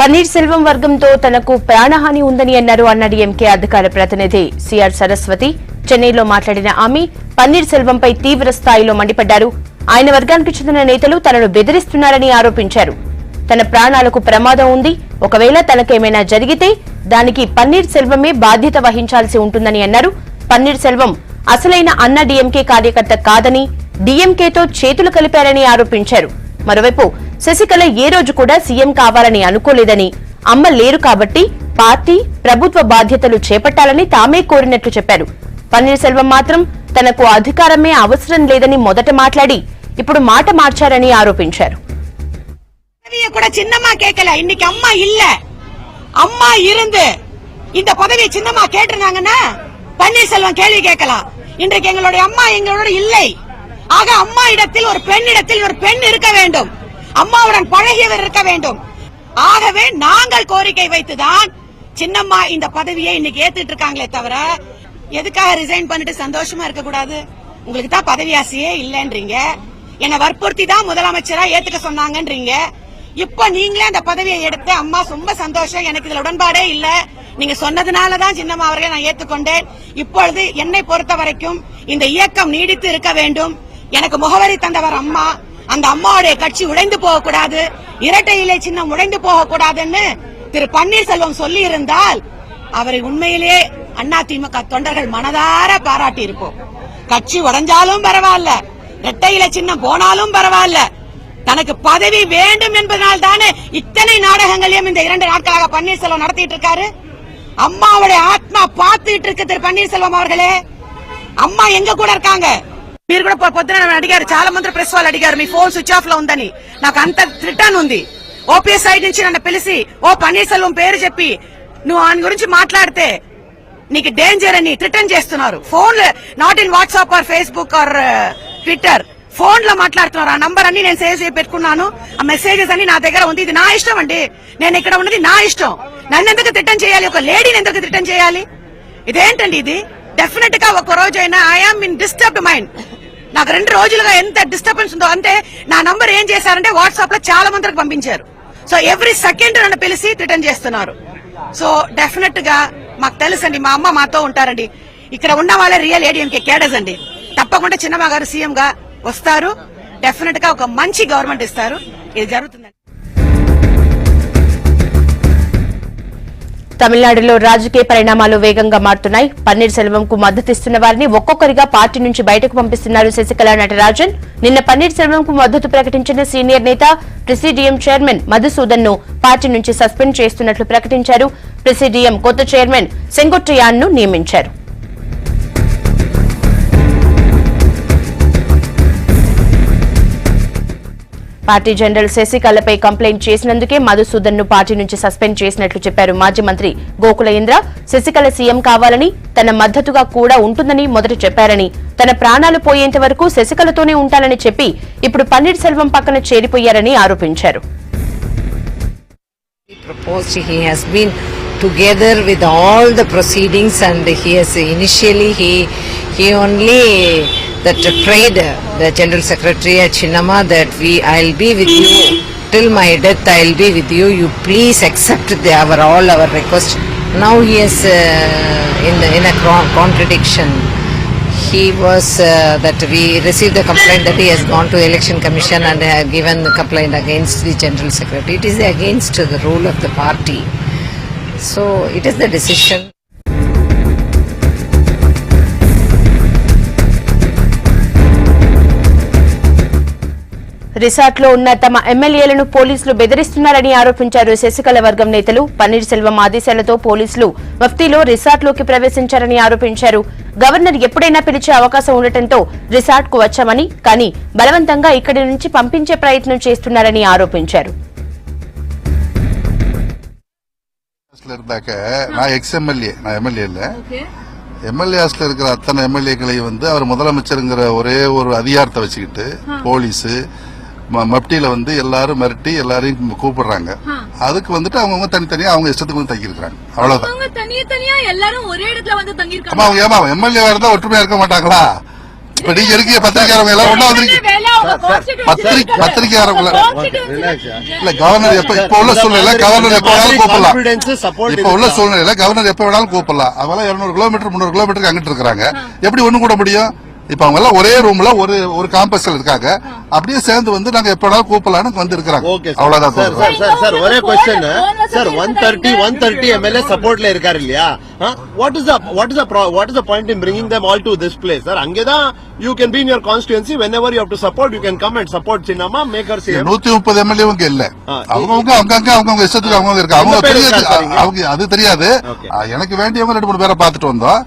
పన్నీర్ సెల్వం వర్గంతో తనకు ప్రాణహాని ఉందని అన్నారు అన్నాడీఎంకే అధికార ప్రతినిధి సిఆర్ సరస్వతి. చెన్నైలో మాట్లాడిన ఆమె పన్నీర్ సెల్వంపై తీవ్ర స్థాయిలో మండిపడ్డారు. ఆయన వర్గానికి చెందిన నేతలు తనను బెదిరిస్తున్నారని ఆరోపించారు. తన ప్రాణాలకు ప్రమాదం ఉంది, ఒకవేళ తనకేమైనా జరిగితే దానికి పన్నీర్ సెల్వమే బాధ్యత వహించాల్సి ఉంటుందని అన్నారు. పన్నీర్ సెల్వం అసలైన అన్నాడీఎంకే కార్యకర్త కాదని, డీఎంకేతో చేతులు కలిపారని ఆరోపించారు. మరోవైపు శశికళ ఏ రోజు కూడా సీఎం కావాలని అనుకోలేదని, అమ్మ లేరు కాబట్టి పార్టీ ప్రభుత్వ బాధ్యతలు చేపట్టాలని తామే కోరినట్లు చెప్పారు. పన్నీర్ సెల్వం మాత్రం తనకు అధికారమే అవసరం లేదని మొదట మాట్లాడి ఇప్పుడు మాట మార్చారని ఆరోపించారు. சின்னம்மா கேட்கல, இன்னைக்கு அம்மா இல்ல, அம்மா இருந்து இந்த பதவியை சின்னம்மா கேட்டிருந்தாங்கன்னா பன்னீர்செல்வம் கேள்வி கேட்கலாம். இன்றைக்கு எங்களுடைய அம்மா எங்களோட இல்லை. ஆக அம்மா இடத்தில் ஒரு பெண்ணிடத்தில் ஒரு பெண் இருக்க வேண்டும், அம்மாவுடன் பழகியவர் இருக்க வேண்டும். ஆகவே நாங்கள் கோரிக்கை வைத்துதான் சின்னம்மா இந்த பதவியை இன்னைக்கு ஏத்துட்டு இருக்காங்களே தவிர எதுக்காக ரிசைன் பண்ணிட்டு சந்தோஷமா இருக்க கூடாது? உங்களுக்கு தான் பதவி ஆசையே இல்லன்றீங்க, என்ன வற்புறுத்தி தான் முதலமைச்சரா ஏத்துக்க சொன்னாங்கன்றீங்க. இப்ப நீங்களே அந்த பதவியை எடுத்து அம்மா ரொம்ப சந்தோஷம், எனக்கு இதுல உடன்பாடே இல்ல, நீங்க சொன்னதுனாலதான் சின்னம்மா அவர்களை நான் ஏத்துக்கொண்டேன். இப்பொழுது என்னை பொறுத்த வரைக்கும் இந்த இயக்கம் நீடித்து இருக்க வேண்டும். எனக்கு முகவரி தந்தவர் அம்மா, அந்த அம்மாவுடைய கட்சி உடைந்து போக கூடாது, இரட்டை இலை சின்னம் உடைந்து போக கூடாதுன்னு திரு பன்னீர்செல்வம் சொல்லி இருந்தால் அவரை உண்மையிலே அதிமுக தொண்டர்கள் மனதார பாராட்டி இருப்போம். கட்சி உடைஞ்சாலும் பரவாயில்ல, இரட்டை இலை சின்னம் போனாலும் பரவாயில்ல, தனக்கு பதவி வேண்டும் என்பதனால் தானே இத்தனை நாடகங்களையும் இந்த 2 நாட்களாக பன்னீர்செல்வம் நடத்திட்டு இருக்காரு. అమ్మావుடைய ఆత్మ పాతిட்டு இருக்கு திரு పన్నీర్సెల్వం అవர்களே. అమ్మ ఎంగ కూడా இருக்காங்க. మీరు కూడా పొద్దున అడిగారు, చాలా మంది ప్రెస్ వాళ్ళు అడిగారు మీ ఫోన్ స్విచ్ ఆఫ్ లో ఉందని. నాకు అంత రిటర్న్ ఉంది. ఓపీఎస్ సైడ్ నుంచి నన్ను పిలిచి ఓ పన్నీర్సెల్వం పేరు చెప్పి నువ్వు ఆయన గురించి మాట్లాడితే నీకు డేంజర్ అని రిటర్న్ చేస్తున్నారు. Phone not in WhatsApp or Facebook or Twitter, phone లో మాట్లాడుతున్నారు. ఆ నంబర్ అన్ని నేను సేవ్ చేసి పెట్టుకున్నాను, ఆ మెసేజెస్ అన్ని నా దగ్గర ఉంది. ఇది నా ఇష్టం అండి, నేను ఇక్కడ ఉన్నది నా ఇష్టం. నన్ను ఎందుకు రిటర్న్ చేయాలి? ఒక లేడీని ఎందుకు రిటర్న్ చేయాలి? ఇదేంటండి ఇది? డెఫినెట్ గా ఒక రోజైనా ఐఎమ్ ఇన్ డిస్టర్బ్డ్ మైండ్. నాకు 2 రోజులుగా ఎంత డిస్టర్బెన్స్ ఉందో అంటే నా నంబర్ ఏం చేశారంటే వాట్సాప్ లో చాలా మందికి పంపించారు. సో ఎవ్రీ సెకండ్ నన్ను పిలిచి రిటర్న్ చేస్తున్నారు. సో డెఫినెట్ గా మాకు తెలుసండి, మా అమ్మ మాతో ఉంటారండి. ఇక్కడ ఉన్న వాళ్ళే రియల్ ఏడీఎంకే కేడర్స్ అండి. తప్పకుండా చిన్నమ్మ గారు సీఎం గా వస్తారు, డెఫినెట్ గా ఒక మంచి గవర్నమెంట్ ఇస్తారు. ఇది జరుగుతుందండి. తమిళనాడులో రాజకీయ పరిణామాలు వేగంగా మారుతున్నాయి. పన్నీర్ సెల్వంకు మద్దతిస్తున్న వారిని ఒక్కొక్కరిగా పార్టీ నుంచి బయటకు పంపిస్తున్నారు శశికళ, నటరాజన్. నిన్న పన్నీర్ సెల్వంకు మద్దతు ప్రకటించిన సీనియర్ నేత ప్రెసిడియం చైర్మన్ మధుసూదన్ ను పార్టీ నుంచి సస్పెండ్ చేస్తున్నట్లు ప్రకటించారు. ప్రెసిడియం కొత్త చైర్మన్ సెంగొట్టయాన్ ను నియమించారు. పార్టీ జనరల్ శశికళపై కంప్లైంట్ చేసినందుకే మధుసూదన్ ను పార్టీ నుంచి సస్పెండ్ చేసినట్లు చెప్పారు మాజీ మంత్రి గోకుల ఇంద్ర. శశికళ సీఎం కావాలని, తన మద్దతుగా కూడా ఉంటుందని మొదట చెప్పారని, తన ప్రాణాలు పోయేంత వరకు శశికళతోనే ఉంటానని చెప్పి ఇప్పుడు పన్నీర్ సెల్వం పక్కన చేరిపోయారని ఆరోపించారు. Together with all the proceedings, and he has initially he only that prayed the General Secretary at Chinnamma that I'll be with you till my death, I'll be with you, you please accept all our request. Now he is in a contradiction. He was that we received the complaint that he has gone to Election Commission and given the complaint against the General Secretary. It is against the rule of the party. So it is the decision. Resort లో ఉన్న తమ ఎమ్మెల్యేలను పోలీసులు బెదిరిస్తున్నారని ఆరోపించారు శశికళ వర్గం నేతలు. పన్నీర్ సెల్వం ఆదేశాలతో పోలీసులు మఫ్తీలో రిసార్ట్ లోకి ప్రవేశించారని ఆరోపించారు. గవర్నర్ ఎప్పుడైనా పిలిచే అవకాశం ఉండటంతో రిసార్ట్ కు వచ్చామని, కానీ బలవంతంగా ఇక్కడి నుంచి పంపించే ప్రయత్నం చేస్తున్నారని ఆరోపించారు. நான் எக்ஸ்எம்எல்ஏ, நான் எம்எல்ஏ இல்ல. எம்எல்ஏ ஹாஸ்டல் இருக்கிற அத்தனை எம்எல்ஏக்களை அவர் முதலமைச்சருங்கிற ஒரே ஒரு அதிகாரத்தை வச்சுக்கிட்டு போலீஸ் மப்டியில எல்லாரும் மிரட்டி எல்லாரையும் கூப்பிடுறாங்க. அதுக்கு அவங்க தனித்தனியா அவங்க இஷ்டத்துக்கு தங்கியிருக்காங்க. அவ்வளவுதான். அவங்க எம்எல்ஏ இருந்தா ஒற்றுமையா இருக்க மாட்டாங்களா? இப்ப நீங்க இருக்க பத்திரிக்கையாளர்கள் எல்லாம் ஒண்ணா வந்திருக்கீங்க. பத்திரிக்கையாளர்கள் இல்ல கவர்னர் இப்ப உள்ள சூழ்நிலை கவர்னர் எப்ப வேணாலும் கூப்பிடலாம். இப்ப உள்ள சூழ்நிலையில கவர்னர் எப்ப வேணாலும் கூப்பிடலாம். அவங்களாம் 200 கிலோமீட்டர் 300 கிலோமீட்டருக்கு அங்கிட்டு இருக்காங்க. எப்படி ஒண்ணு கூட முடியும்? இப்ப அவங்க எல்லாம் ஒரே ரூம்ல ஒரு காம்பஸ்ல இருக்காங்க. அப்படியே சேர்ந்து வந்து நாங்க எப்ப வேணாலும் கூப்பிடலாம்னு வந்து இருக்காங்க. அவ்வளவுதான் சார். ஒரே क्वेश्चन சார் 130 MLA சப்போர்ட்ல இருக்காரு இல்லையா? What is the point in bringing them all to this place, sir? அங்கதான் you can be in your constituency whenever you have to support, you can come and support Chinnamma, make her CM. 130 MLA இல்ல. அவங்க இஷ்டத்துக்கு அவங்க இருக்காங்க. அவங்க அது தெரியாது. எனக்கு வேண்டியவங்க 2-3 பேரை பார்த்துட்டு வந்தோம்.